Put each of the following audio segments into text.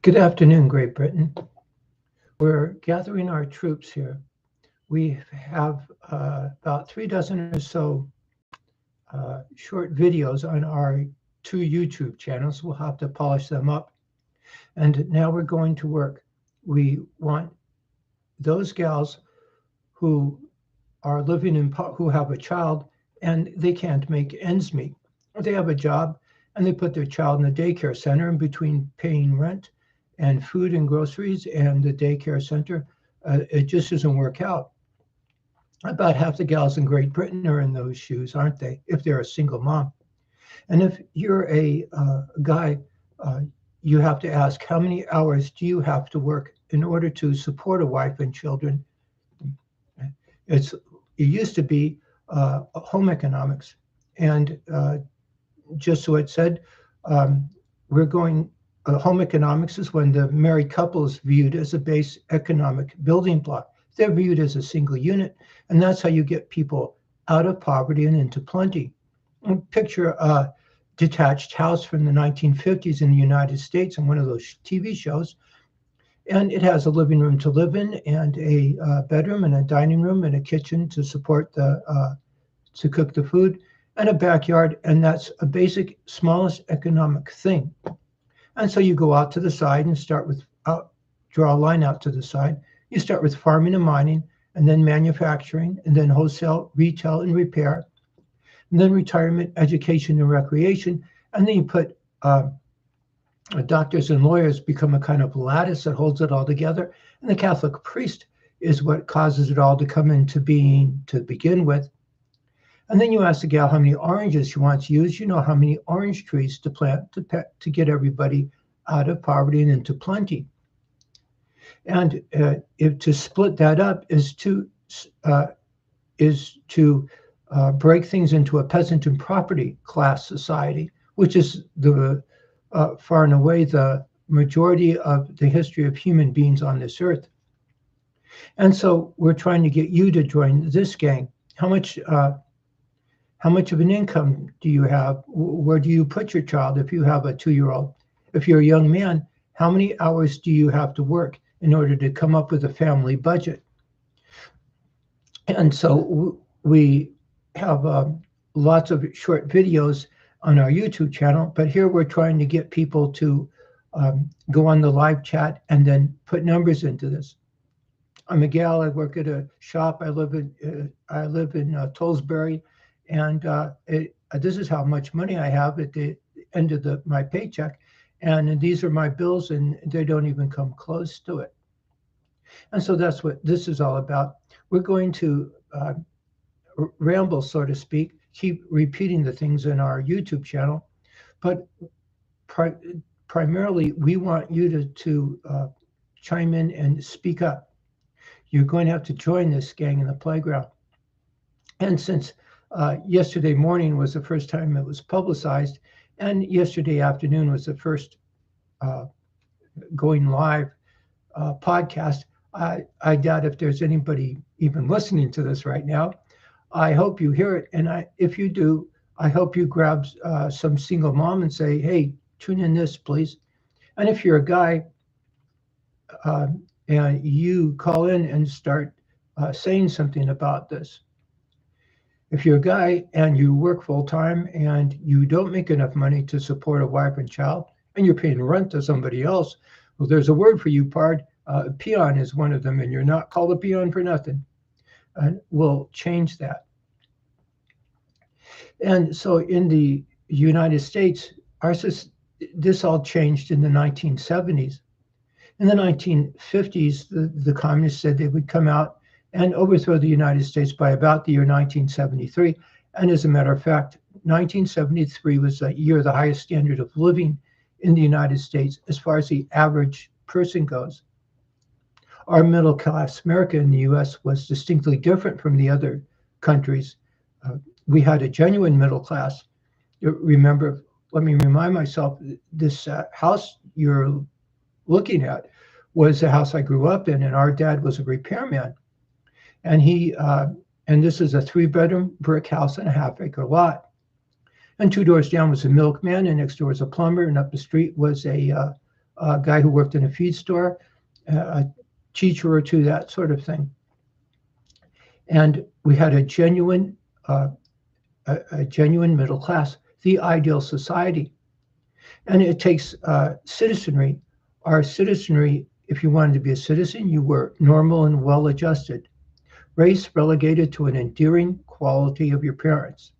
Good afternoon, Great Britain. We're gathering our troops here. We have about 3 dozen or so short videos on our 2 YouTube channels. We'll have to polish them up. And now we're going to work. We want those gals who are living who have a child and they can't make ends meet. They have a job and they put their child in the daycare center, in between paying rent and food and groceries and the daycare center. It just doesn't work out. About half the gals in Great Britain are in those shoes, aren't they, if they're a single mom? And if you're a guy, you have to ask, how many hours do you have to work in order to support a wife and children? It used to be home economics. And just so it said, we're going, home economics is when the married couple is viewed as a base economic building block. They're viewed as a single unit, and that's how you get people out of poverty and into plenty. Picture a detached house from the 1950s in the United States in one of those TV shows, and it has a living room to live in, and a bedroom, and a dining room, and a kitchen to support to cook the food, and a backyard, and that's a basic, smallest economic thing. And so you go out to the side and start with, draw a line out to the side. You start with farming and mining, and then manufacturing, and then wholesale, retail, and repair, and then retirement, education, and recreation. And then you put doctors and lawyers become a kind of lattice that holds it all together. And the Catholic priest is what causes it all to come into being to begin with. And then you ask the gal how many oranges she wants to use. You know how many orange trees to plant to get everybody out of poverty and into plenty. And if to split that up is to break things into a peasant and property class society, which is the far and away the majority of the history of human beings on this earth. And so we're trying to get you to join this gang. How much of an income do you have? Where do you put your child if you have a 2-year-old? If you're a young man, how many hours do you have to work in order to come up with a family budget? And so we have lots of short videos on our YouTube channel, but here we're trying to get people to go on the live chat and then put numbers into this. I'm a gal. I work at a shop. I live in Tollsbury, and this is how much money I have at the end of my paycheck, and these are my bills, and they don't even come close to it. And so that's what this is all about. We're going to ramble, so to speak, keep repeating the things in our YouTube channel, but primarily we want you to chime in and speak up. You're going to have to join this gang in the playground. And since yesterday morning was the first time it was publicized, and yesterday afternoon was the first going live podcast, I doubt if there's anybody even listening to this right now. I hope you hear it, and if you do, I hope you grab some single mom and say, hey, tune in this, please. And if you're a guy, and you call in and start saying something about this. If you're a guy and you work full-time and you don't make enough money to support a wife and child, and you're paying rent to somebody else, well, there's a word for you, pard. Peon is one of them, and you're not called a peon for nothing. And we'll change that. And so in the United States, this all changed in the 1970s. In the 1950s, the communists said they would come out and overthrow the United States by about the year 1973. And as a matter of fact, 1973 was a year of the highest standard of living in the United States as far as the average person goes. Our middle class, America in the US, was distinctly different from the other countries. We had a genuine middle class. Remember, let me remind myself, this house you're looking at was a house I grew up in, and our dad was a repairman. And and this is a 3-bedroom brick house and a half-acre lot. And 2 doors down was a milkman, and next door was a plumber, and up the street was a a guy who worked in a feed store, a teacher or two, that sort of thing. And we had a genuine middle class, the ideal society. And it takes citizenry. Our citizenry, if you wanted to be a citizen, you were normal and well-adjusted. Race relegated to an endearing quality of your parents.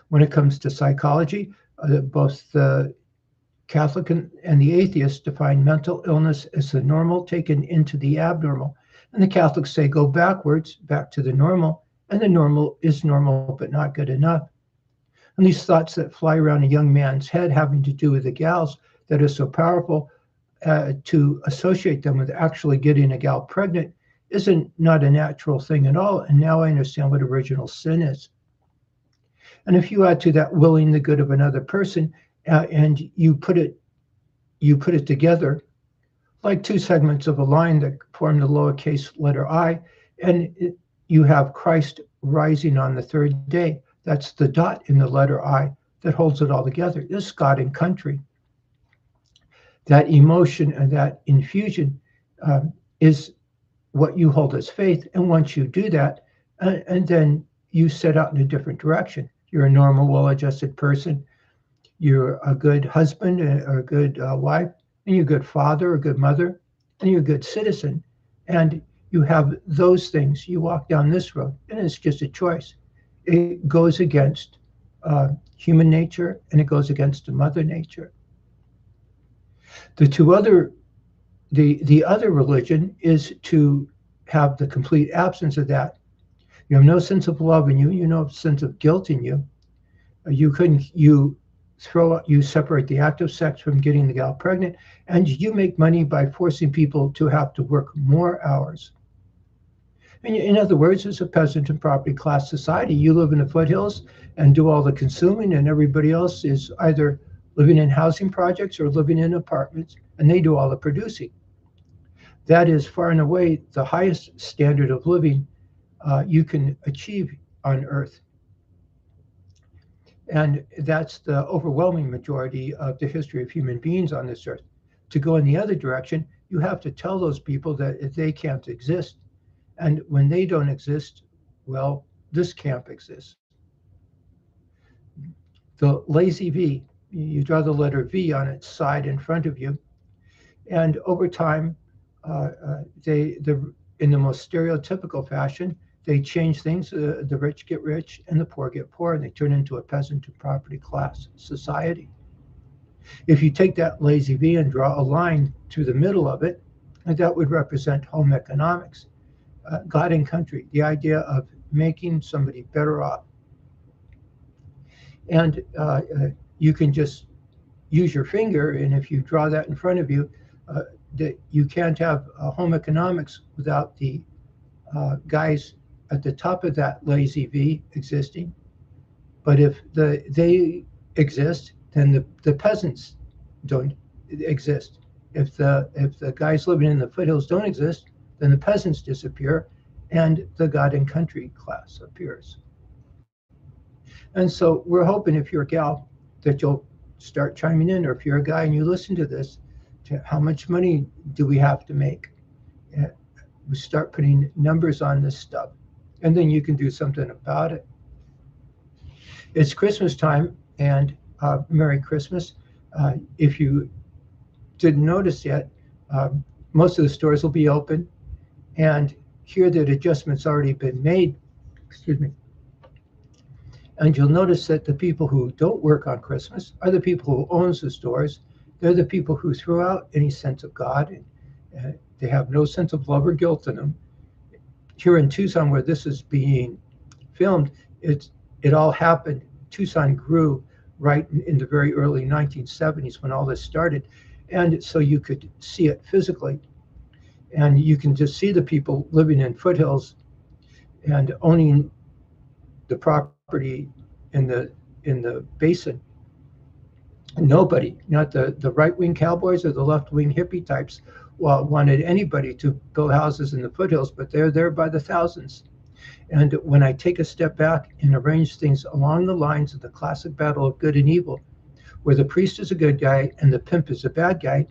When it comes to psychology, both the Catholic and the atheist define mental illness as the normal taken into the abnormal. And the Catholics say go backwards, back to the normal, and the normal is normal but not good enough. And these thoughts that fly around a young man's head having to do with the gals that are so powerful, to associate them with actually getting a gal pregnant isn't not a natural thing at all. And now I understand what original sin is. And if you add to that willing the good of another person, and you put it together like two segments of a line that form the lowercase letter I, and you have Christ rising on the third day. That's the dot in the letter I that holds it all together. This is God and country. That emotion and that infusion is what you hold as faith. And once you do that, and then you set out in a different direction. You're a normal, well-adjusted person. You're a good husband or a good wife, and you're a good father or a good mother, and you're a good citizen. And you have those things. You walk down this road, and it's just a choice. It goes against human nature, and it goes against Mother Nature. The other religion is to have the complete absence of that. You have no sense of love in you. You have no sense of guilt in you. You separate the act of sex from getting the gal pregnant, and you make money by forcing people to have to work more hours. In other words, it's a peasant and property class society. You live in the foothills and do all the consuming, and everybody else is either living in housing projects or living in apartments, and they do all the producing. That is far and away the highest standard of living you can achieve on Earth. And that's the overwhelming majority of the history of human beings on this earth. To go in the other direction, you have to tell those people that they can't exist. And when they don't exist, well, this camp exists. The lazy V, you draw the letter V on its side in front of you. And over time, in the most stereotypical fashion, they change things. The rich get rich and the poor get poor, and they turn into a peasant and property class society. If you take that lazy V and draw a line through the middle of it, that would represent home economics, God and country, the idea of making somebody better off. And you can just use your finger, and if you draw that in front of you, that you can't have home economics without the guys at the top of that lazy V existing. But if they exist, then the peasants don't exist. If the guys living in the foothills don't exist, then the peasants disappear, and the God and country class appears. And so we're hoping, if you're a gal, that you'll start chiming in, or if you're a guy and you listen to this, to how much money do we have to make? We start putting numbers on this stuff, and then you can do something about it. It's Christmas time, and Merry Christmas. If you didn't notice yet, most of the stores will be open, and here that adjustment's already been made. Excuse me. And you'll notice that the people who don't work on Christmas are the people who owns the stores. They're the people who throw out any sense of God, and they have no sense of love or guilt in them. Here in Tucson, where this is being filmed, it all happened. Tucson grew right in the very early 1970s when all this started. And so you could see it physically. And you can just see the people living in foothills and owning the property in the basin. Nobody, not the right-wing cowboys or the left-wing hippie types, wanted anybody to build houses in the foothills, but they're there by the thousands. And when I take a step back and arrange things along the lines of the classic battle of good and evil, where the priest is a good guy and the pimp is a bad guy,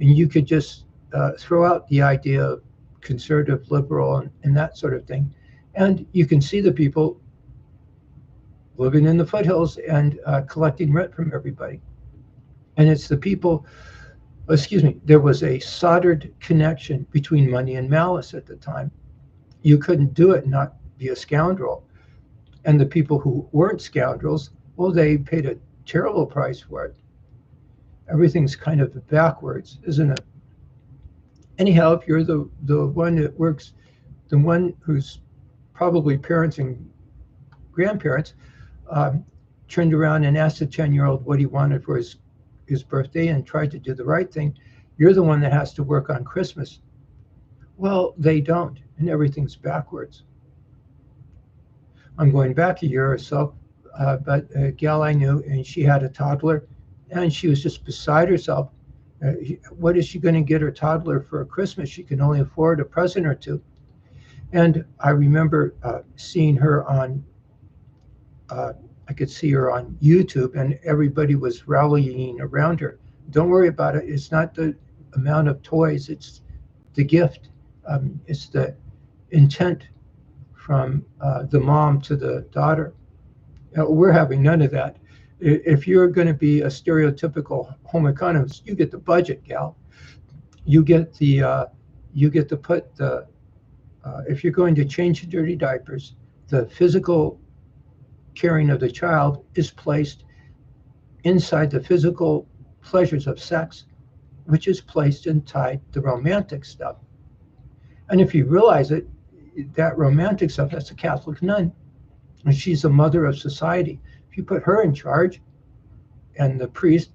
And you could just throw out the idea of conservative, liberal, and that sort of thing. And you can see the people living in the foothills and collecting rent from everybody. And it's the people, excuse me, there was a soldered connection between money and malice at the time. You couldn't do it and not be a scoundrel. And the people who weren't scoundrels, well, they paid a terrible price for it. Everything's kind of backwards, isn't it? Anyhow, if you're the one that works, the one who's probably parents and grandparents, turned around and asked a 10-year-old what he wanted for his birthday and tried to do the right thing, you're the one that has to work on Christmas. Well, they don't, and everything's backwards. I'm going back a year or so, but a gal I knew, and she had a toddler, and she was just beside herself. What is she going to get her toddler for Christmas? She can only afford a present or two. And I remember seeing her on, I could see her on YouTube, and everybody was rallying around her. Don't worry about it. It's not the amount of toys, it's the gift. It's the intent from the mom to the daughter. We're having none of that. If you're going to be a stereotypical home economist, you get the budget, gal. You get to put the, if you're going to change the dirty diapers, the physical caring of the child is placed inside the physical pleasures of sex, which is placed inside the romantic stuff. And if you realize it, that romantic stuff, that's a Catholic nun. And she's the mother of society. If you put her in charge and the priest,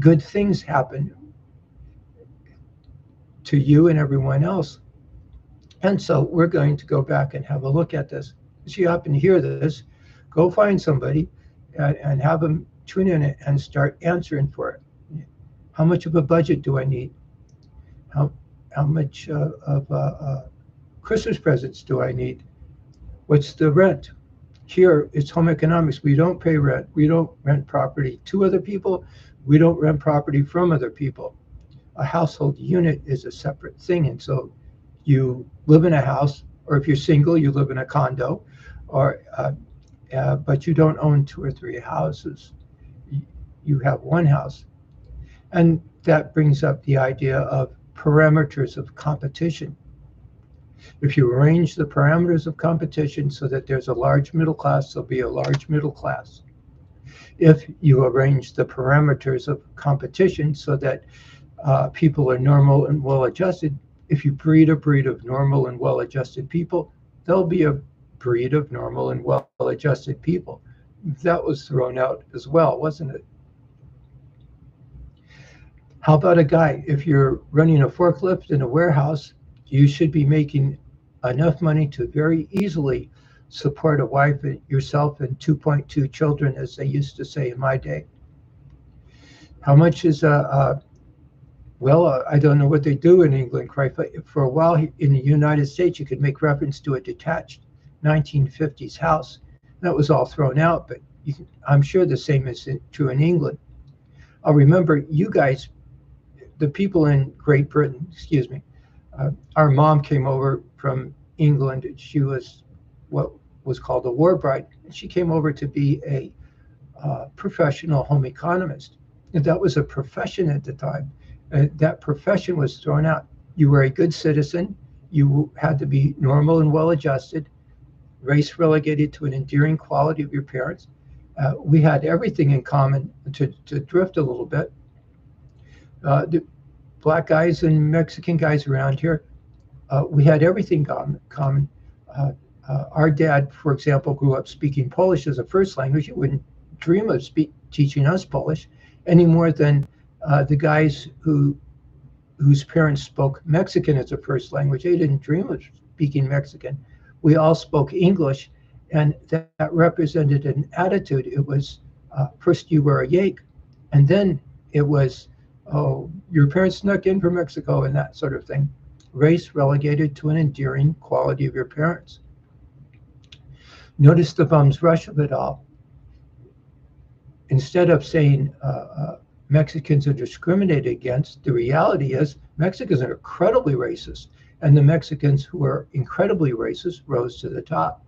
good things happen to you and everyone else. And so we're going to go back and have a look at this. If you happen to hear this, go find somebody and have them tune in and start answering for it. How much of a budget do I need? How much of Christmas presents do I need? What's the rent? Here, it's home economics. We don't pay rent. We don't rent property to other people. We don't rent property from other people. A household unit is a separate thing. And so you live in a house, or if you're single, you live in a condo, or but you don't own 2 or 3 houses. You have one house. And that brings up the idea of parameters of competition. If you arrange the parameters of competition so that there's a large middle class, there'll be a large middle class. If you arrange the parameters of competition so that people are normal and well-adjusted, if you breed a breed of normal and well-adjusted people, there'll be a breed of normal and well-adjusted people. That was thrown out as well, wasn't it? How about a guy? If you're running a forklift in a warehouse, you should be making enough money to very easily support a wife, yourself, and 2.2 children, as they used to say in my day. How much is well, I don't know what they do in England, but for a while in the United States, you could make reference to a detached 1950s house. That was all thrown out, but I'm sure the same is true in England. I'll remember you guys, the people in Great Britain, excuse me, our mom came over from England. She was what was called a war bride. And she came over to be a professional home economist. And that was a profession at the time. That profession was thrown out. You were a good citizen. You had to be normal and well-adjusted, race relegated to an endearing quality of your parents. We had everything in common. To drift a little bit, the black guys and Mexican guys around here, we had everything common. Our dad, for example, grew up speaking Polish as a first language. He wouldn't dream of teaching us Polish any more than the guys whose parents spoke Mexican as a first language. They didn't dream of speaking Mexican. We all spoke English, and that represented an attitude. It was first you were a Yake, and then it was, oh, your parents snuck in from Mexico, and that sort of thing. Race relegated to an endearing quality of your parents. Notice the bum's rush of it all. Instead of saying Mexicans are discriminated against. The reality is Mexicans are incredibly racist, and the Mexicans who are incredibly racist rose to the top.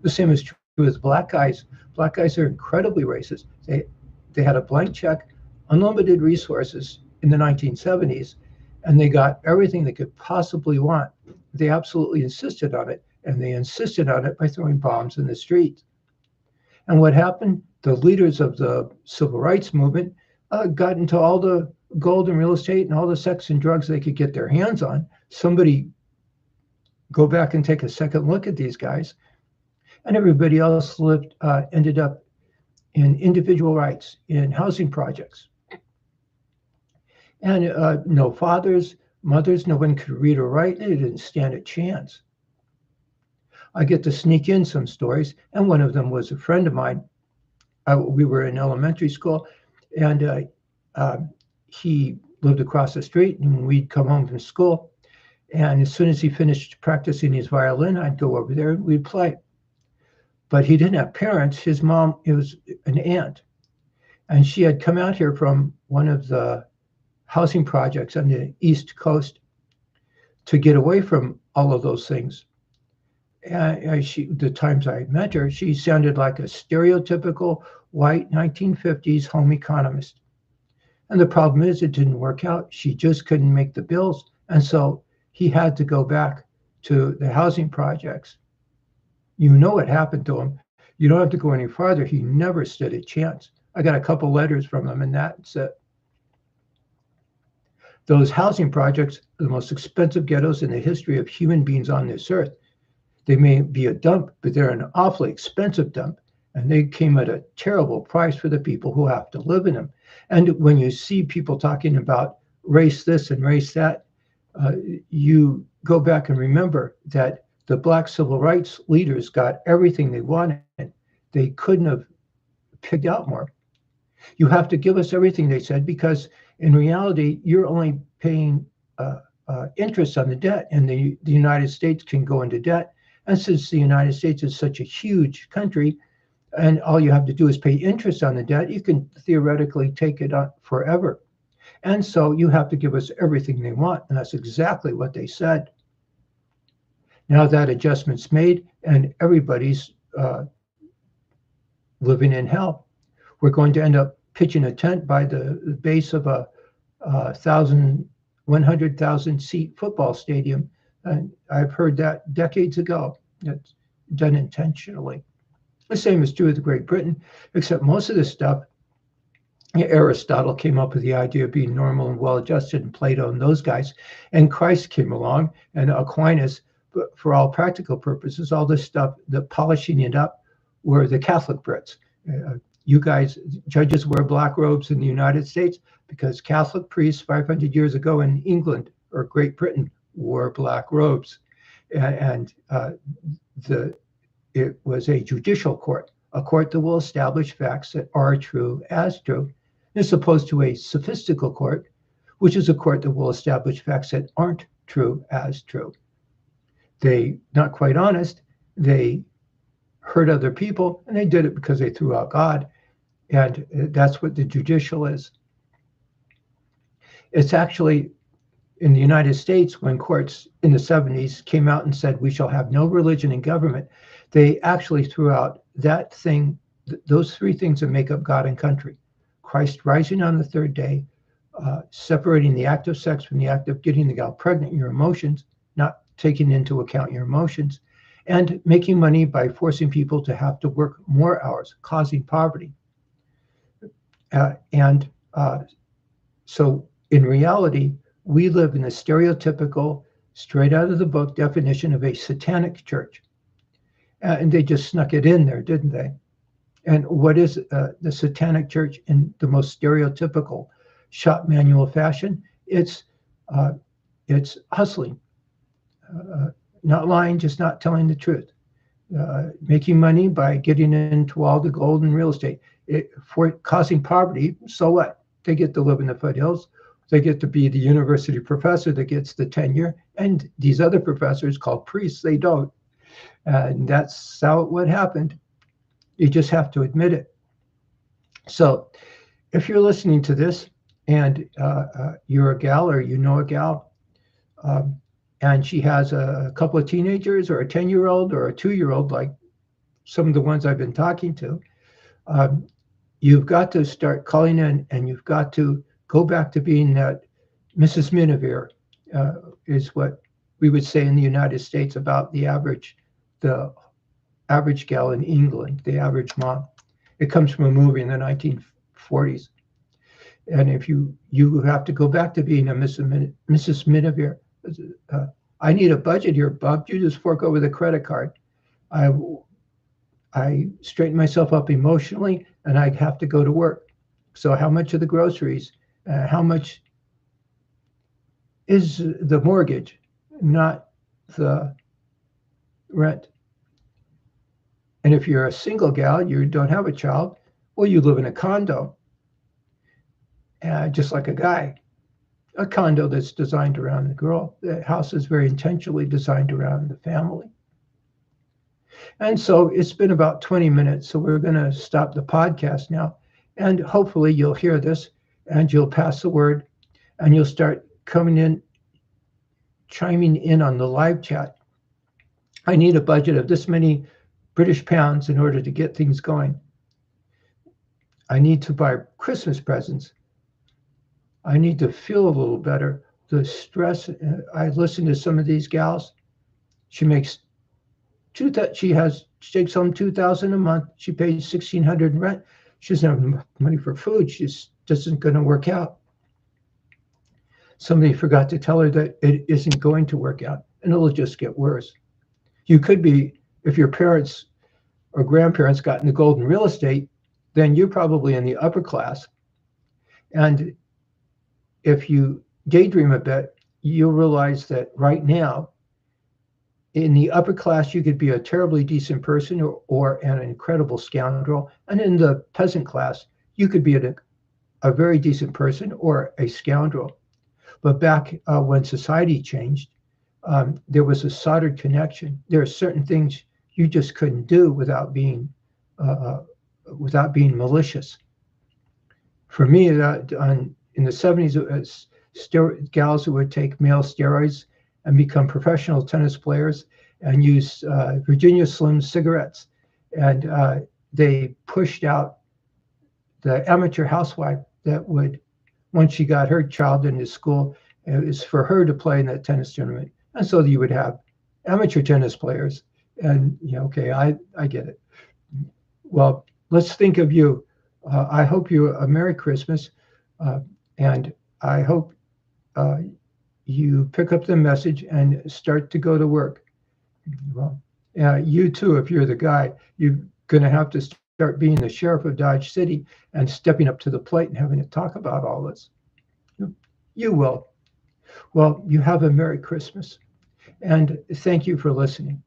The same is true with black guys. Black guys are incredibly racist. They had a blank check, unlimited resources in the 1970s, and they got everything they could possibly want. They absolutely insisted on it, and they insisted on it by throwing bombs in the streets. And what happened? The leaders of the civil rights movement got into all the gold and real estate and all the sex and drugs they could get their hands on. Somebody go back and take a second look at these guys. And everybody else ended up in individual rights, in housing projects. And no fathers, mothers, no one could read or write. They didn't stand a chance. I get to sneak in some stories, and one of them was a friend of mine. We were in elementary school, and he lived across the street, and we'd come home from school. And as soon as he finished practicing his violin, I'd go over there and we'd play. But he didn't have parents. His mom, it was an aunt, and she had come out here from one of the housing projects on the East Coast to get away from all of those things. And the times I met her, she sounded like a stereotypical white 1950s home economist. And the problem is it didn't work out. She just couldn't make the bills. And so he had to go back to the housing projects. You know what happened to him. You don't have to go any farther. He never stood a chance. I got a couple letters from him, and that's it. Those housing projects are the most expensive ghettos in the history of human beings on this earth. They may be a dump, but they're an awfully expensive dump, and they came at a terrible price for the people who have to live in them. And when you see people talking about race this and race that, you go back and remember that the Black civil rights leaders got everything they wanted. They couldn't have picked out more. You have to give us everything, they said, because in reality, you're only paying interest on the debt, and the United States can go into debt. And since the United States is such a huge country, and all you have to do is pay interest on the debt, you can theoretically take it on forever. And so you have to give us everything they want. And that's exactly what they said. Now that adjustment's made, and everybody's living in hell. We're going to end up pitching a tent by the base of a 100,000 seat football stadium. And I've heard that decades ago. It's done intentionally. The same is true with Great Britain, except most of this stuff, Aristotle came up with the idea of being normal and well-adjusted, and Plato and those guys. And Christ came along, and Aquinas. But for all practical purposes, all this stuff, the polishing it up, were the Catholic Brits. You guys, judges wear black robes in the United States because Catholic priests 500 years ago in England or Great Britain wore black robes. And it was a judicial court, a court that will establish facts that are true as true, as opposed to a sophistical court, which is a court that will establish facts that aren't true as true. They, not quite honest, they hurt other people, and they did it because they threw out God. And that's what the judicial is. It's actually in the United States, when courts in the 70s came out and said, we shall have no religion in government, they actually threw out that thing, those three things that make up God and country. Christ rising on the third day, separating the act of sex from the act of getting the gal pregnant, your emotions, not taking into account your emotions, and making money by forcing people to have to work more hours, causing poverty. So in reality, we live in the stereotypical, straight out of the book definition of a satanic church. And they just snuck it in there, didn't they? And what is the satanic church in the most stereotypical shop manual fashion? It's hustling, not lying, just not telling the truth, making money by getting into all the gold and real estate, for causing poverty. So what? They get to live in the foothills. They get to be the university professor that gets the tenure, and these other professors called priests, they don't. And that's how what happened. You just have to admit it. So if you're listening to this and you're a gal or you know a gal, um, and she has a couple of teenagers or a 10-year-old or a 2-year-old, like some of the ones I've been talking to, um, you've got to start calling in and you've got to go back to being that Mrs. Miniver, is what we would say in the United States about the average gal in England, the average mom. It comes from a movie in the 1940s. And if you have to go back to being a Mrs. Miniver. Uh, I need a budget here, Bob. You just fork over the credit card. I I straighten myself up emotionally, and I have to go to work. So how much are the groceries? How much is the mortgage, not the rent? And if you're a single gal, you don't have a child, well, you live in a condo, just like a guy. A condo that's designed around the girl. The house is very intentionally designed around the family. And so it's been about 20 minutes. So we're going to stop the podcast now. And hopefully you'll hear this and you'll pass the word and you'll start coming in, chiming in on the live chat. I need a budget of this many British pounds in order to get things going. I need to buy Christmas presents. I need to feel a little better. The stress, I listen to some of these gals. She takes home $2,000 a month. She pays $1,600 in rent. She doesn't have money for food. She just isn't going to work out. Somebody forgot to tell her that it isn't going to work out, and it'll just get worse. You could be, if your parents or grandparents got into golden real estate, then you're probably in the upper class. And if you daydream a bit, you'll realize that right now, in the upper class, you could be a terribly decent person or an incredible scoundrel. And in the peasant class, you could be a very decent person or a scoundrel. But back when society changed, there was a soldered connection. There are certain things you just couldn't do without being malicious. For me, in the 70s, it was gals who would take male steroids and become professional tennis players and use Virginia Slim cigarettes. And they pushed out the amateur housewife that would, once she got her child into school, it was for her to play in that tennis tournament. And so you would have amateur tennis players. And, okay, I get it. Well, let's think of you. I hope you a Merry Christmas. And I hope you pick up the message and start to go to work. Well, you too, if you're the guy, you're going to have to start being the sheriff of Dodge City and stepping up to the plate and having to talk about all this. You will. Well, you have a Merry Christmas. And thank you for listening.